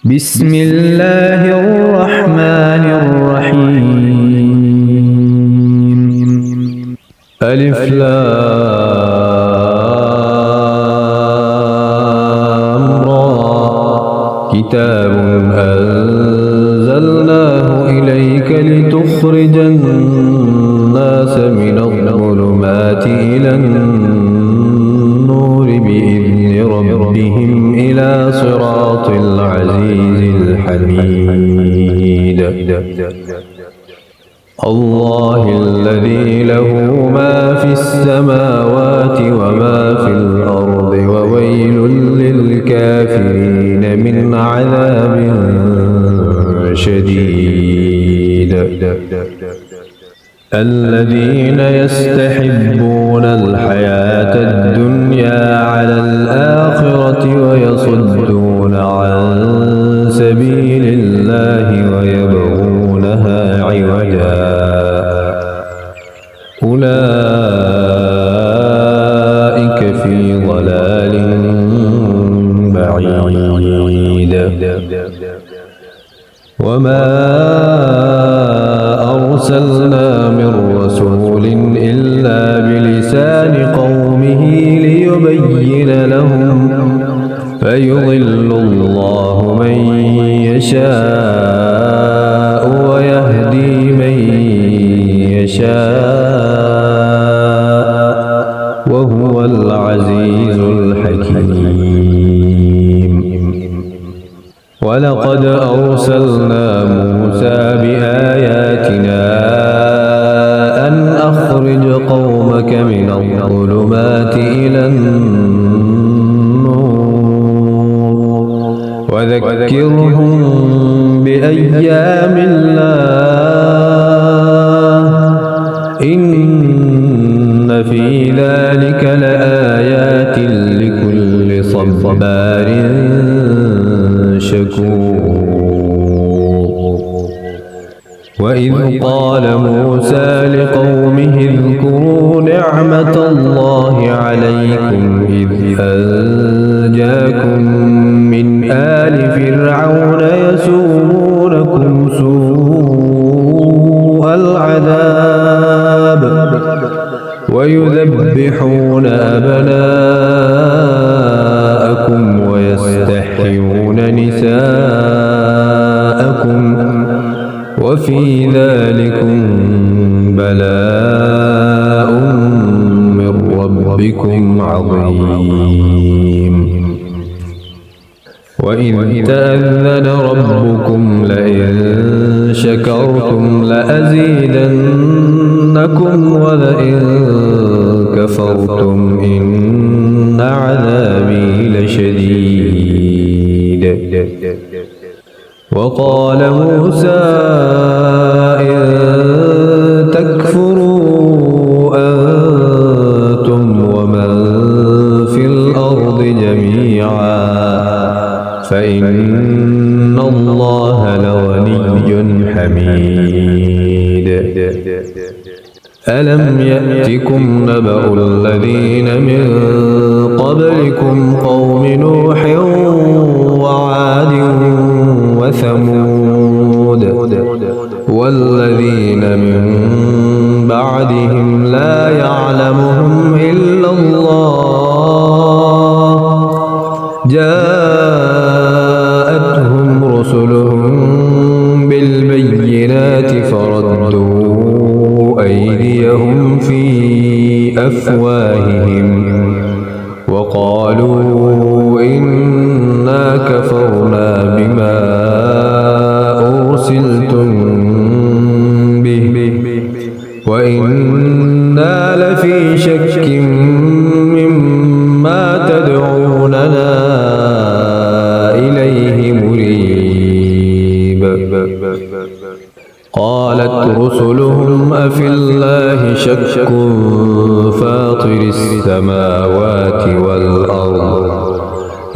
بسم الله الرحمن الرحيم. ألف لام را. كتاب أنزلناه إليك لتخرج الناس من الظلمات إلى النور بإذن ربهم إلى صراط العزيز الحميد. الله الذي له ما في السماوات وما في الأرض وويل للكافرين من عذاب شديد. الذين يستحبون الحياة الدنيا على الآخرة ويصدون عن سبيل الله ويبغونها عوجا أولئك في ضلال بعيد. وما أرسلنا من رسول إلا بلسان قومه ليبين لهم فيضل الله من يشاء ويهدي من يشاء وهو العزيز الحكيم. ولقد أرسلنا موسى بآياتنا أن أخرج قومك من الظلمات إلى النور وذكرهم بأيام الله إن في ذلك لآيات لكل صبار شكور. وإذ قال موسى لقومه اذكروا نعمة الله عليكم إذ أنجاكم من آل فرعون يسومونكم سوء العذاب ويذبحون أبناءكم ويستحيون نساءكم وفي ذلكم بلاء من ربكم عظيم. وإذ تأذن ربكم لئن شكرتم لأزيدنكم ولئن كفرتم إن عذابي لشديد. وقال موسى إن تكفروا أنتم ومن في الأرض جميعا فإن الله لغني حميد. ألم يأتكم نبأ الذين من قبلكم قوم نوح وعاد وثمود والذين من بعدهم لا يعلمهم إلا الله جاءتهم رسلهم بالبينات فردوا أيديهم في أفواههم وقالوا إنا كفرنا بما أرسلتم به وإنا لفي شك مما تدعوننا إليه مريب. قالت رسلهم أفي الله شك فاطر السماوات والأرض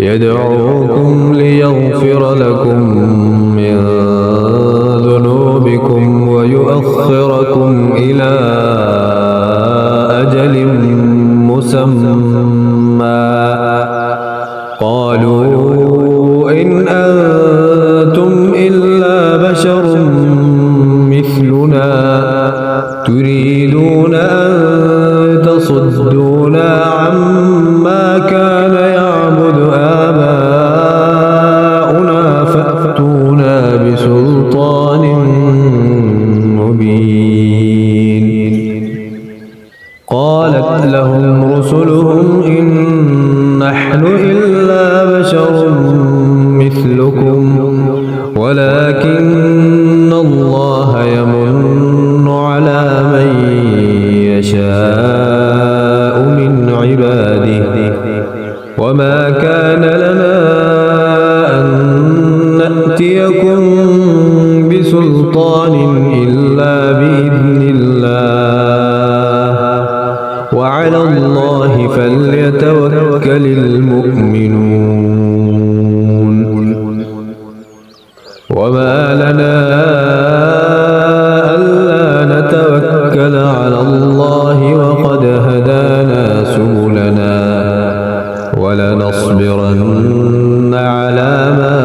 يدعوكم ليغفر لكم من ذنوبكم ويؤخركم إلى أجل مسمى قالوا إن أنتم تريدون أن تصدونا عما كان يعبد آباؤنا فأتونا بسلطان مبين. قالت لهم رسلهم إن نحن إلا بشر مثلكم ولكن الله يمن على من يشاء من عباده وما كان لنا أن نأتيكم بسلطان إلا بإذن الله وعلى الله فليتوكل المؤمنون. وما لنا ألا نتوكل على الله وقد هدانا سبلنا ولنصبرن على ما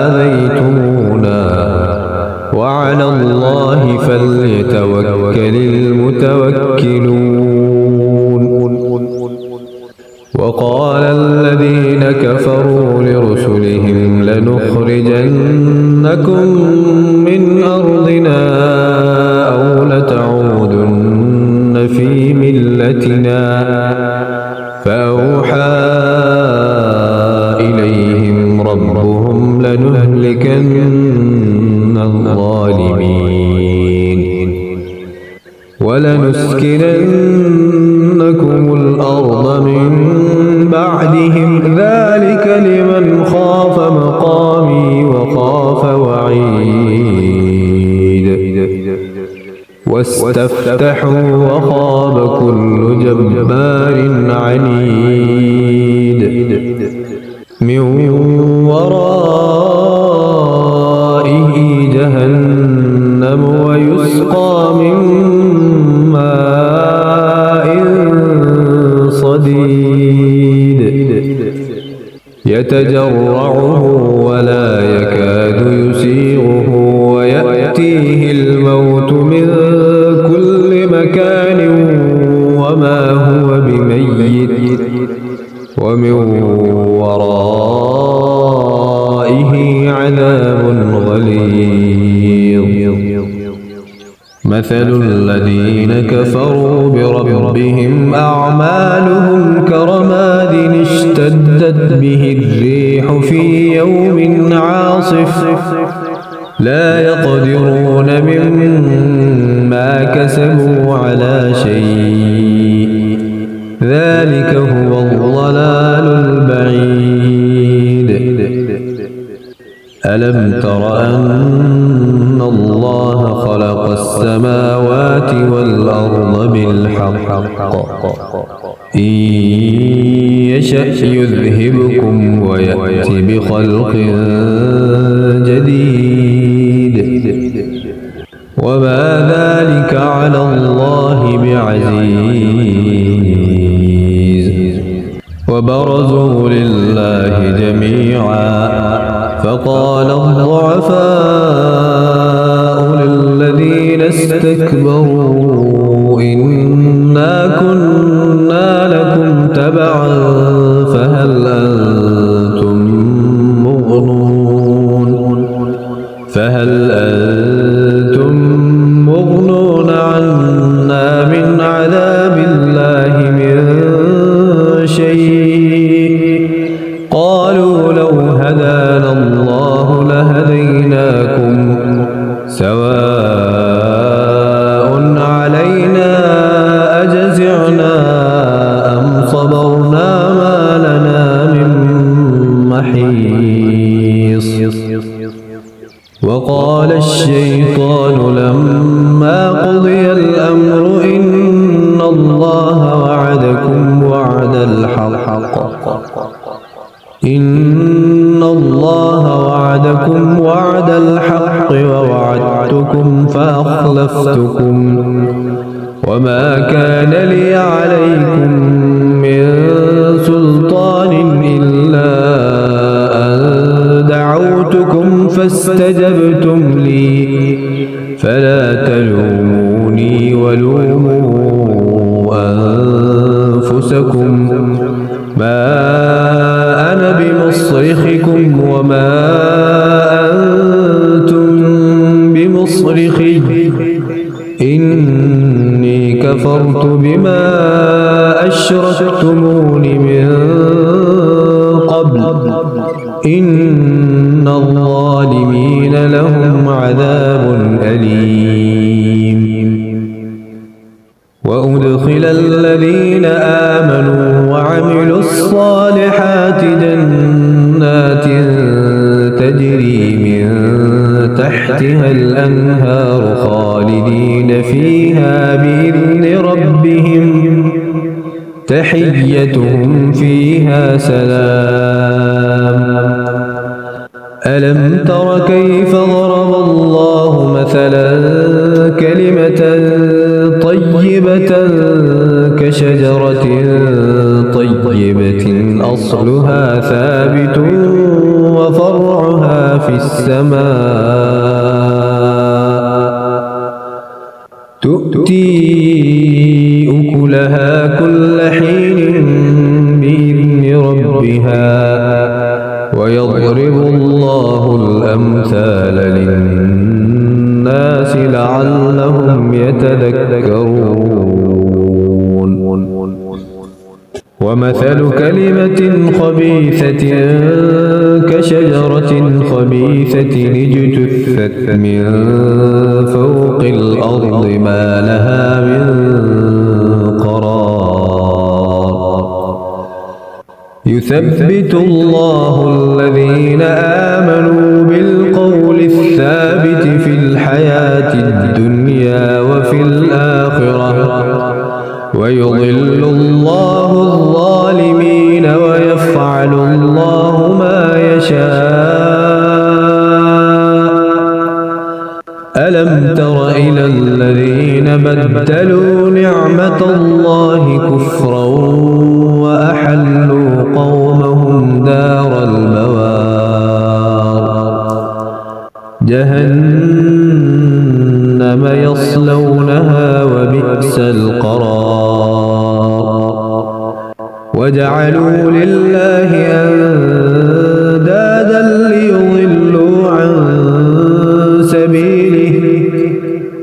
آذيتمونا وعلى الله فليتوكل المتوكلون. وقال الذين كفروا لرسلهم لنخرجنكم من أرضنا أو لتعودن في ملتنا فأوحى إليهم ربهم لنهلكن الظالمين ولنسكننكم الأرض من بعدهم ذلك لمن خاف مقامي وخاف وعيد. واستفتحوا وخاب كل جبار عنيد من ورائه جهنم ويسقى من ماء صديد يتجرعه ولا يكاد يسيغه ويأتيه الموت من كل مكان وما هو بميت ومن ورائه عذاب غليظ. مثل الذين كفروا بربهم أعمالهم كرماد اشتدت به الريح في يوم عاصف لا يقدرون مما كسبوا على شيء ذلك هو الضلال البعيد. ألم تر أن الله خلق السماوات والأرض بالحق إن يشأ يذهبكم ويأتي بخلق جديد وما ذلك على الله بعزيز. وبرزوا لله جميعا فقال الضعفاء للذين استكبروا إنا كنا لكم تبعا فهل أنتم مغنون عنا من عذاب الله من شيء قالوا لو هدانا الله لهديناكم سواء علينا أجزعنا أم صبرنا ما لنا من محيص. وقال الشيطان لما قضي الأمر إن الله وعدكم وعد الحق ووعدتكم فأخلفتكم وما كان لي عليكم من سلطان إلا أن دعوتكم دعوتكم فاستجبتم لي فلا تلوموني ولوموا أنفسكم ما أنا بمصرخكم وما أنتم بمصرخي إني كفرت بما أشركتمون من قبل إن الظالمين لهم عذاب أليم. وأدخل الذين آمنوا وعملوا الصالحات جنات تجري من تحتها الأنهار خالدين فيها بإذن ربهم تحيتهم فيها سلام. ألم تر كيف ضرب الله مثلا كلمة طيبة كشجرة طيبة أصلها ثابت وفرعها في السماء تؤتي أكلها كل حين بإذن ربها ويضرب الله الأمثال للناس لعلهم يتذكرون. ومثل كلمة خبيثة كشجرة خبيثة اجتثت من فوق الأرض ما لها من قرار. يثبت الله الذين آمنوا بالقول الثابت في الحياة الدنيا وفي الآخرة ويضل الله الظالمين ويفعل الله ما يشاء. ألم تر إلى الذين بدلوا نعمة الله كفرا وأحلوا قومهم دار البوار جهنم يصلونها وبئس القرار. وجعلوا لله أندادا ليضلوا عن سبيله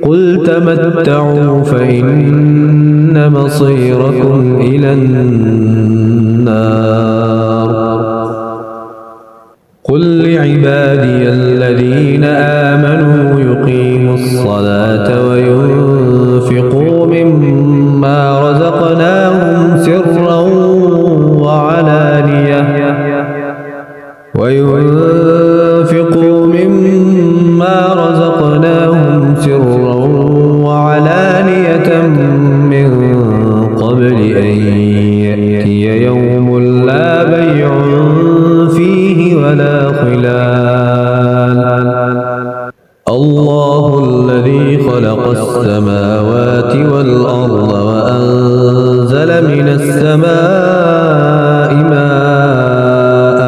قل تمتعوا فإن مصيركم إلى النار. قل لعبادي الذين آمنوا يقيموا الصلاة وينفقوا مما رزقناهم سرا وعلانية من قبل أن يأتي يوم لا بيع فيه ولا خلال. الله الذي خلق السماوات والأرض وأنزل من السماء ماء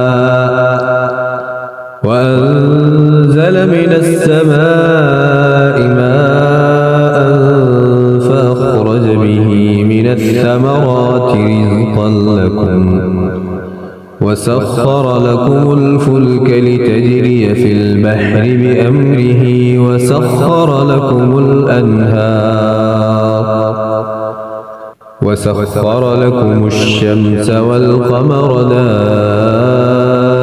فأخرج به من الثمرات رزقا لكم وسخر لكم الفلك لتجري في البحر بأمره وسخر لكم الأنهار وسخر لكم الشمس والقمر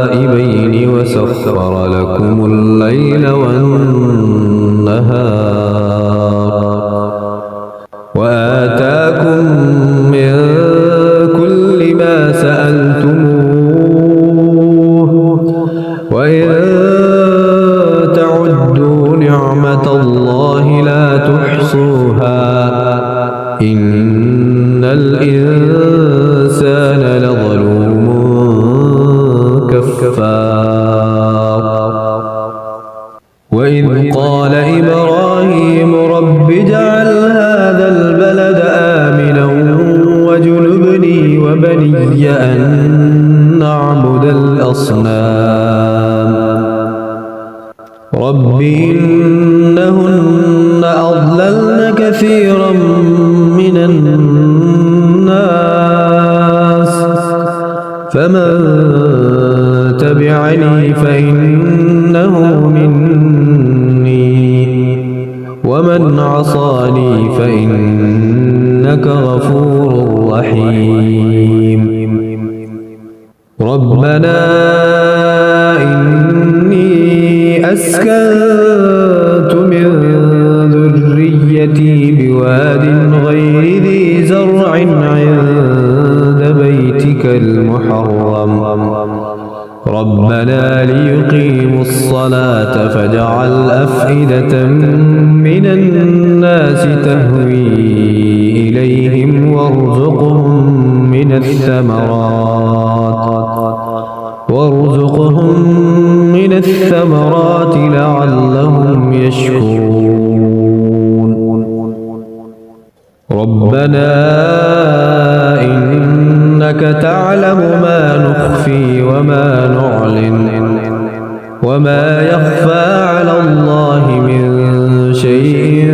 دائبين وسخر لكم الليل والنهار وآتاكم من كل ما سألتموه وإن تعدوا نعمة الله لا تحصوها إن الإنسان لظلوم كفار. وإذ قال إبراهيم رب اجعل هذا البلد آمنا واجنبني وبني أن نعبد الأصنام رب إنهن أضللن كثيرا من الناس فمن تبعني فإنه مني ومن عصاني فإنك غفور رحيم ربنا إني أسكنت من ذريتي بواد غير ذي زرع عند بيتك المحرم ربنا ليقيموا الصلاة فاجعل أفئدة من الناس تهوي إليهم وارزقهم من الثمرات لعلهم يشكرون ربنا إنك تعلم ما نخفي وما نعلن وما يخفى على الله من شيء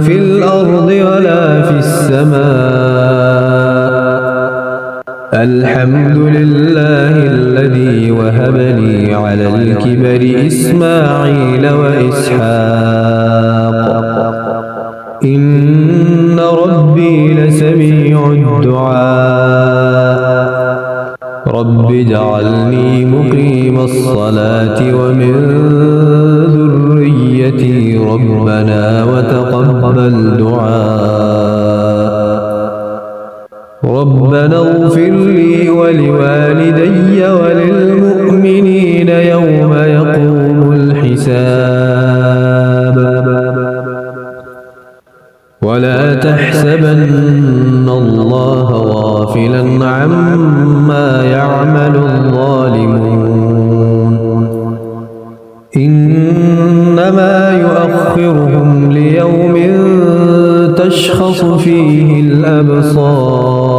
في الأرض ولا في السماء الحمد لله الذي وهب لي على الكبر إسماعيل وإسحاق إن ربي لسميع الدعاء رب اجعلني مقيم الصلاة ومن ذريتي ربنا وتقبل دعاء ربنا اغفر لي ولوالدي وللمؤمنين يوم يقوم الحساب ولا تحسبن الله غافلا عما يعمل الظالمون إنما يؤخرهم ليوم تشخص فيه الأبصار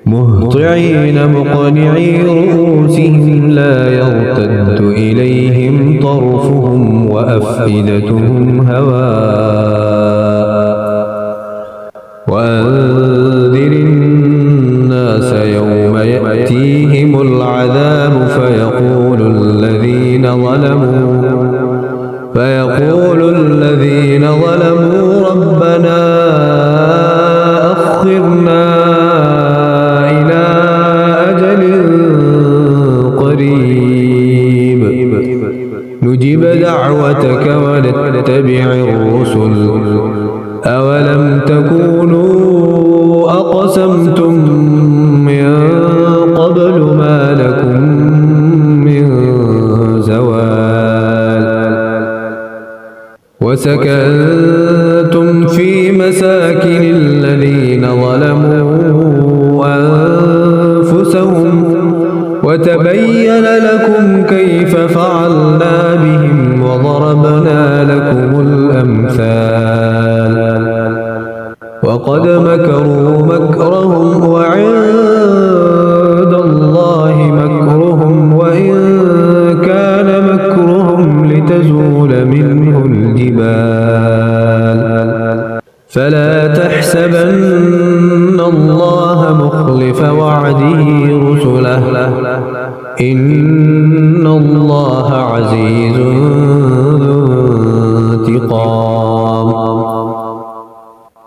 مهطعين مقنعي رؤوسهم لا يرتد إليهم طرفهم وأفئدتهم هواء وأنذر الناس يوم يأتيهم العذاب فيقول الذين ظلموا ربنا أخرنا إلى أجل قريب نجب دعوتك ونتبع الرسل أولم تكونوا أقسمتم من قبل ما لكم من زوال وسكنتم في مساكن الذين ظلموا أنفسهم وتبين لكم كيف فعلنا بهم وضربنا لكم الأمثال وقد مكروا مكرهم وعند الله مكرهم وإن كان مكرهم لتزول منه الجبال فلا تحسبن الله مخلف وعده رسله إن الله عزيز ذو انتقام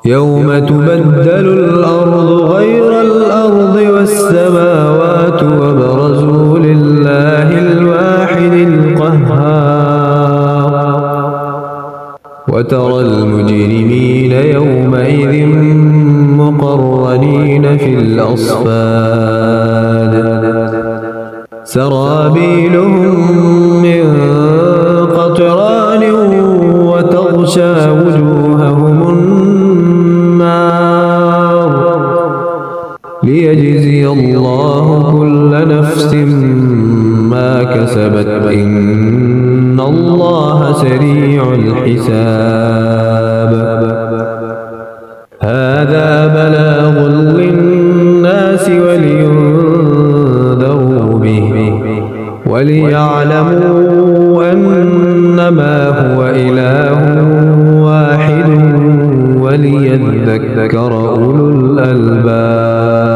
يوم تبدل الأرض غير الأرض والسماوات وبرزوا لله الواحد القهار وترى المجرمين يومئذ مقرنين في الأصفاد سرابيلهم من قطران وتغشى وجوههم النار ليجزي الله كل نفس ما كسبت إن الله سريع الحساب هذا بلاغ للناس ولينذروا به وليعلموا أنما هو إله واحد وليذكر أولو الألباب.